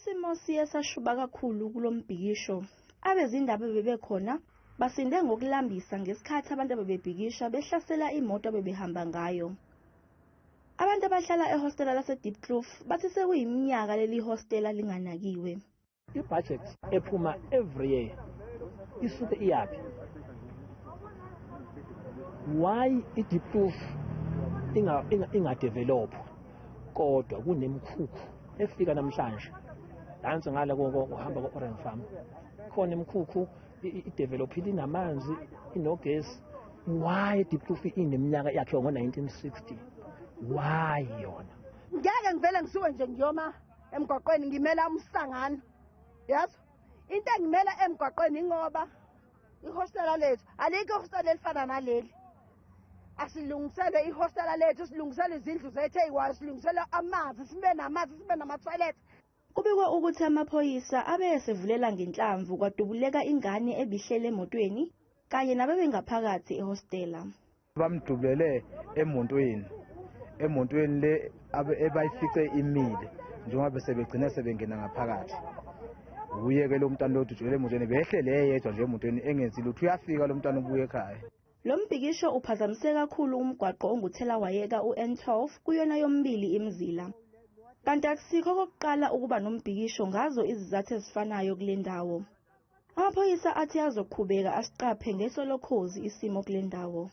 Isimo siye sashuba kakhulu kulombhikisho. Abezindaba bebekhona basinde ngokulambisa ngesikhathi abantu abebebhikisha behlasela imoto abebehamba ngayo. Abantu abahlala ehostela lase Diepkloof bathi sekuyiminyaka leli hostela linganakiwe. I-budget ephuma every year isuke iyaphi? Why i-Diepkloof ingadevelop kodwa kunemkhukhu efika namhlanje dansi ngala kuhamba ko-Orange Farm khona imkhukhu idevelopile inamanzi inogesi. Why i-Diepkloof ineminyaka yakhe ngo-1960? Why yona? Ngeke ngivele ngisuke nje ngiyoma emgwaqweni ngimela umsangano. Yazi into engimela emgwaqweni ingoba ihostela lethu alikho ihostela elifana naleli. Asilungisele ihostela lethu, silungisele izindlu zethu eziwayo, silungisele amanzi, sibe namanzi, sibe nama-toilet. Kubikwa ukuthi amaphoyisa abesevulela ngenhlamvu kwadubuleka ingane ebihlele emotweni kanye nabebengaphakathi ehostela. Bamdubulele emontweni le ebayifice imile njengoba sebegcina sebengena ngaphakathi. Uye-ke lo mntwana lo ujwayele emotweni behlele yedwa nje emotweni engenzi lutho, uyafika lo mntwana ubuye ekhaya. Lo mbhikisho uphazamise kakhulu umgwaqo onguthela wayeka u-N12 kuyona yombili imizila. Kanti akusikho kokuqala ukuba nombhikisho ngazo izizathu ezifanayo kule ndawo. Amaphoyisa athi azoqhubeka asiqaphe ngesolokhozi isimo kule ndawo.